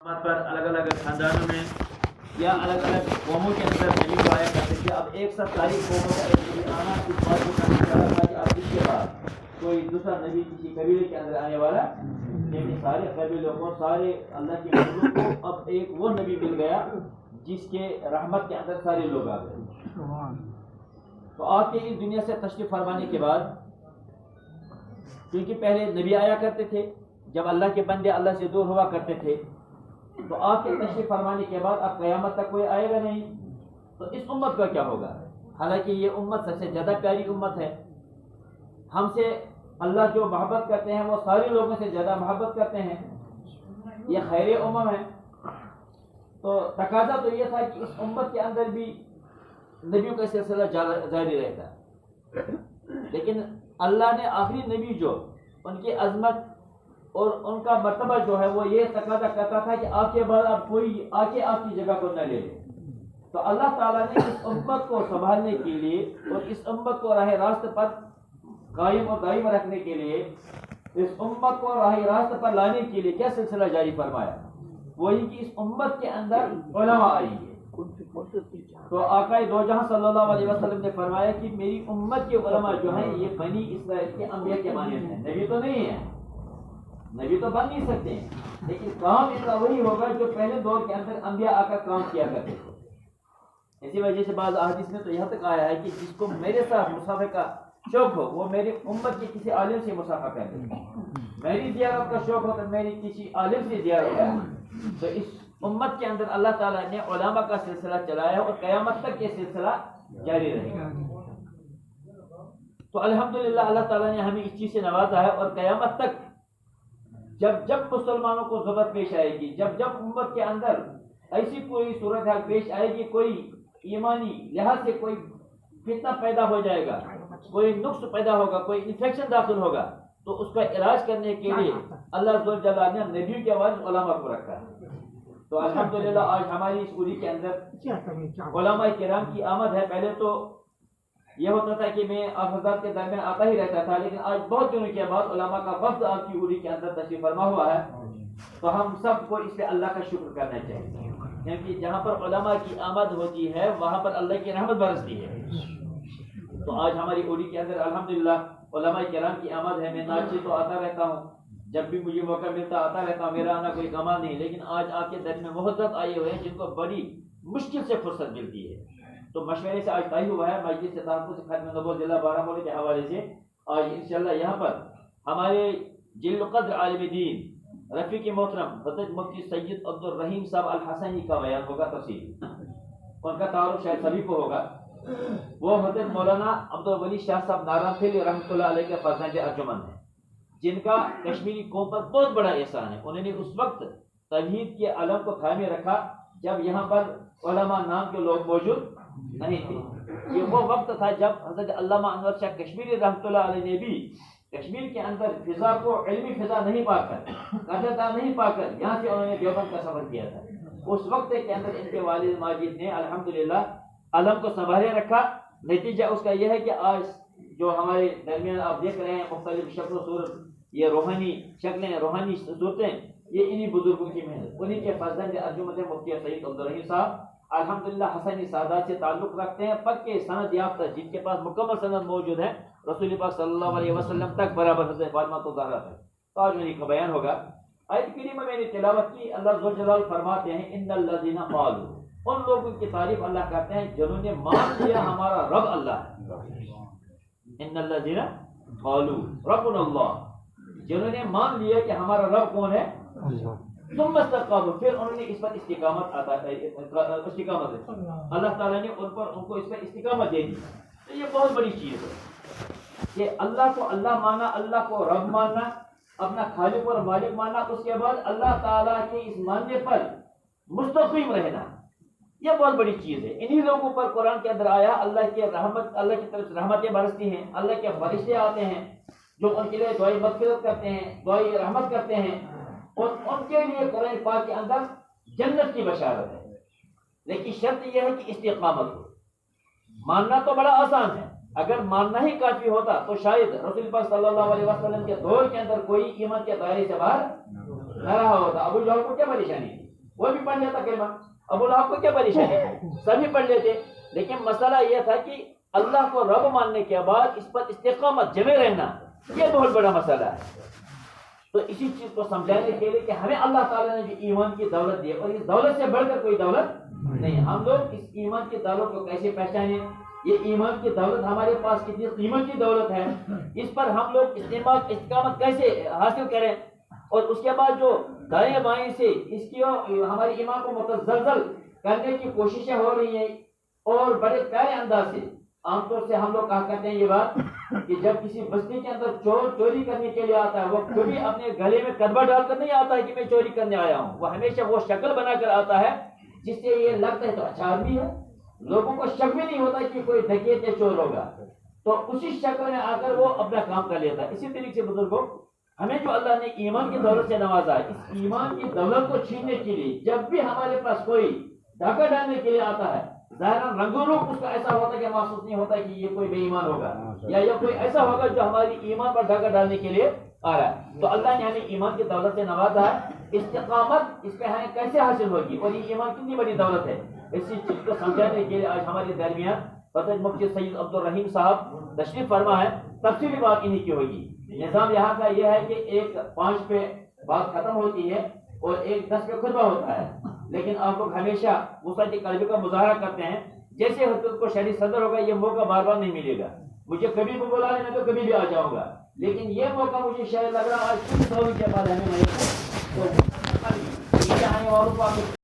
پر الگ الگ خاندانوں میں یا الگ الگ قوموں کے اندر نبی کو آیا کرتے تھے. اب ایک ساتھ ساری قوموں کا ایک نبی آنا اس بات کو کرنا چاہ رہا تھا کہ اب اس کے بعد کوئی دوسرا نبی کسی قبیلے کے اندر آنے والا، لیکن سارے قبیلوں کو، سارے اللہ کے مخلوق کو اب ایک وہ نبی مل گیا جس کے رحمت کے اندر سارے لوگ آ گئے. تو آپ کے اس دنیا سے تشریف فرمانے کے بعد، کیونکہ پہلے نبی آیا کرتے تھے جب اللہ کے بندے اللہ سے دور ہوا کرتے تھے، تو آپ کے تشریف فرمانے کے بعد اب قیامت تک کوئی آئے گا نہیں. تو اس امت کا کیا ہوگا؟ حالانکہ یہ امت سب سے زیادہ پیاری امت ہے. ہم سے اللہ جو محبت کرتے ہیں وہ سارے لوگوں سے زیادہ محبت کرتے ہیں. یہ خیر امم ہے. تو تقاضا تو یہ تھا کہ اس امت کے اندر بھی نبیوں کا سلسلہ جاری رہتا، لیکن اللہ نے آخری نبی جو ان کی عظمت اور ان کا مرتبہ جو ہے وہ یہ تقاضا کرتا تھا کہ آپ کے بعد اب کوئی آ کے آپ کی جگہ کو نہ لے لے. تو اللہ تعالیٰ نے اس امت کو سنبھالنے کے لیے اور اس امت کو راہ راست پر قائم اور دائم رکھنے کے لیے، اس امت کو راہ راست پر لانے کے لیے کیا سلسلہ جاری فرمایا؟ وہی کہ اس امت کے اندر علماء آئیں گے. تو آقا دو جہاں صلی اللہ علیہ وسلم نے فرمایا کہ میری امت کے علماء جو ہیں یہ بنی اسرائیل کے انبیاء کے مانند ہیں. نبی تو نہیں ہیں، نبی تو بن نہیں سکتے ہیں، لیکن کام ان کا وہی ہوگا جو پہلے دور کے اندر انبیاء آ کر کام کیا کرتے تھے. اسی وجہ سے بعض احادیث میں تو یہاں تک آیا ہے کہ جس کو میرے ساتھ مصافحہ کا شوق ہو وہ میری امت کے کسی عالم سے مصافحہ کر لے. میری زیارت کا شوق ہو تو میری کسی عالم سے زیارت کرے. تو اس امت کے اندر اللہ تعالیٰ نے علماء کا سلسلہ چلایا اور قیامت تک یہ سلسلہ جاری رہے گا. تو الحمدللہ اللہ تعالیٰ نے ہمیں اس چیز سے نوازا ہے. اور قیامت تک جب جب مسلمانوں کو ضرورت پیش آئے گی، جب جب امت کے اندر ایسی کوئی صورتحال پیش آئے گی، کوئی ایمانی لحاظ سے کوئی فتنہ پیدا ہو جائے گا، کوئی نقص پیدا ہوگا، کوئی انفیکشن داخل ہوگا، تو اس کا علاج کرنے کے لیے اللہ ذو الجلال نے نبیوں کے بعد علماء کو رکھا ہے. تو الحمدللہ آج ہماری اس پوری کے اندر علماء کرام کی آمد ہے. پہلے تو یہ ہوتا تھا کہ میں آپ حضرات کے درمیان آتا ہی رہتا تھا، لیکن آج بہت دنوں کے بعد علماء کا وفد آپ کی پوری کے اندر تشریف فرما ہوا ہے. تو ہم سب کو اس پہ اللہ کا شکر کرنا چاہیے، کیونکہ جہاں پر علماء کی آمد ہوتی ہے وہاں پر اللہ کی رحمت برستی ہے. تو آج ہماری پوری کے اندر الحمدللہ علماء کرام کی آمد ہے. میں ناچی تو آتا رہتا ہوں، جب بھی مجھے موقع ملتا آتا رہتا ہوں، میرا آنا کوئی کمال نہیں، لیکن آج آپ کے در میں محدت آئے ہوئے ہیں جن کو بڑی مشکل سے فرصت ملتی ہے. تو مشورے سے آج طے ہوا ہے مجلس سے تحفظ ختم نبوت ضلع بارہمولہ کے حوالے سے آج انشاءاللہ یہاں پر ہمارے جلیل القدر عالم دین رفیق محترم حضرت مفتی سید عبد الرحیم صاحب الحسنی کا بیان ہوگا. تفصیل ان کا تعارف شاید سبھی کو ہوگا. وہ حضرت مولانا عبد الولی شاہ صاحب ناران پھیلی رحمۃ اللہ علیہ کے فرزند ارجمند ہیں، جن کا کشمیری قوم پر بہت بڑا احسان ہے. انہوں نے اس وقت توحید کے علم کو تھامے رکھا جب یہاں پر علماء نام کے لوگ موجود نہیں تھے. یہ وہ وقت تھا جب حضرت علامہ انور شاہ کشمیری رحمۃ اللہ علیہ نے بھی کشمیر کے اندر فضا کو علمی فضا نہیں پا کر، قدردان نہیں پا کر یہاں سے انہوں نے دیوبند کا سفر کیا تھا. اس وقت کے اندر ان کے والد ماجد نے الحمدللہ علم کو سنبھالے رکھا. نتیجہ اس کا یہ ہے کہ آج جو ہمارے درمیان آپ دیکھ رہے ہیں مختلف شکل و صورت، یہ روحانی شکلیں، روحانی صورتیں، یہ انہی بزرگوں کی محنت. انہی کے فرزند ارجمند مفتی سید عبد الرحیم صاحب الحمدللہ حسنی سادات سے تعلق رکھتے ہیں، پکے سند یافتہ، جن کے پاس مکمل سند موجود ہے رسول پاک صلی اللہ علیہ وسلم تک برابر حضرت فاطمہ الزہرا تک. تو آج انہی کا بیان ہوگا. آیت کریمہ میں نے تلاوت کی. اللہ ذو الجلال فرماتے ہیں ان الذین قالوا، ان لوگوں کی تعریف اللہ کرتے ہیں جنہوں نے مان لیا ہمارا رب اللہ ہے. ان الذین قالوا ربنا اللہ، جنہوں نے مان لیا کہ ہمارا رب کون ہے. ثم استقاموا، پھر انہوں نے اس پر استقامت استقامت اللہ تعالیٰ نے ان کو اس پر استقامت دے دی. تو یہ بہت بڑی چیز ہے کہ اللہ کو اللہ مانا، اللہ کو رب ماننا، اپنا خالق اور مالک ماننا، اس کے بعد اللہ تعالیٰ کے اس ماننے پر مستقیم رہنا. یہ بہت بڑی چیز ہے. انہی لوگوں پر قرآن کے اندر آیا اللہ کی رحمت، اللہ کی طرف سے رحمتیں برستی ہیں، اللہ کے فرشتے آتے ہیں جو ان کے لیے دعائیں مغفرت کرتے ہیں، دعائیں رحمت کرتے ہیں، اور ان کے لیے قرآن پاک کے اندر جنت کی بشارت ہے. لیکن شرط یہ ہے کہ استقامت ہو. ماننا تو بڑا آسان ہے، اگر ماننا ہی کافی ہوتا تو شاید رسول پاک صلی اللہ علیہ وسلم کے دور کے اندر کوئی ایمان کے دائرے سے باہر نہ رہا ہوتا. ابو جہل کو کیا پریشانی تھی؟ وہ بھی پڑھ لیتا کلمہ. ابو لہب کو کیا پریشانی ہے؟ سبھی پڑھ لیتے. لیکن مسئلہ یہ تھا کہ اللہ کو رب ماننے کے بعد اس پر استقامت جمے رہنا، یہ بہت بڑا مسئلہ ہے. تو اسی چیز کو سمجھانے کے لیے کہ ہمیں اللہ تعالیٰ نے جو ایمان کی دولت دی ہے، اور اس دولت سے بڑھ کر کوئی دولت نہیں. ہم لوگ اس ایمان کی دولت کو کیسے پہچانیں؟ یہ ایمان کی دولت ہمارے پاس کتنی قیمت کی دولت ہے، اس پر ہم لوگ استقامت کیسے حاصل کریں. اور اس کے بعد جو دائیں بائیں سے اس کی ہماری ایمان کو متزلزل کرنے کی کوششیں ہو رہی ہیں، اور بڑے پیارے انداز سے. عام طور سے ہم لوگ کہا کرتے ہیں یہ بات کہ جب کسی بستی کے اندر چور چوری کرنے کے لیے آتا ہے، وہ کبھی اپنے گلے میں کدبہ ڈال کر نہیں آتا ہے کہ میں چوری کرنے آیا ہوں. وہ ہمیشہ وہ شکل بنا کر آتا ہے جس سے یہ لگتا ہے تو اچھا آدمی ہے، لوگوں کو شک بھی نہیں ہوتا کہ کوئی ڈکیت یا چور ہوگا. تو اسی شکل میں آ کر وہ اپنا کام کر لیتا ہے. اسی طریقے سے بزرگوں، ہمیں جو اللہ نے ایمان کی دولت سے نوازا ہے، اس ایمان کی دولت کو چھیننے کے لیے جب بھی ہمارے پاس کوئی ڈاکہ ڈالنے کے لیے آتا ہے، ظاہراً رنگ روپ اس کا ایسا ہوتا ہے کہ محسوس نہیں ہوتا کہ یہ کوئی بے ایمان ہوگا یا یہ کوئی ایسا ہوگا جو ہماری ایمان پر ڈاکہ ڈالنے کے لیے آ رہا ہے. تو اللہ نے ہمیں ایمان کی دولت سے نوازا ہے. استقامت اس پہ ہمیں کیسے حاصل ہوگی، اور یہ ایمان کتنی بڑی دولت ہے، اسی چیز کو سمجھانے کے لیے آج ہمارے درمیان حضرت مفتی سید عبدالرحیم صاحب تشریف فرما ہے. تفصیلی بات انہی کی ہوگی. نظام یہاں کا یہ ہے کہ ایک 5 پہ بات ختم ہوتی ہے اور ایک 10 پہ خطبہ ہوتا ہے. لیکن آپ لوگ ہمیشہ وسعت قلبی کا مظاہرہ کرتے ہیں. جیسے حضرت کو شہری صدر ہوگا یہ موقع بار بار نہیں ملے گا. مجھے کبھی بھی بلا لینا تو کبھی بھی آ جاؤں گا، لیکن یہ موقع مجھے شاید لگ رہا آج کچھ سال کے بعد ہمیں نہیں. تو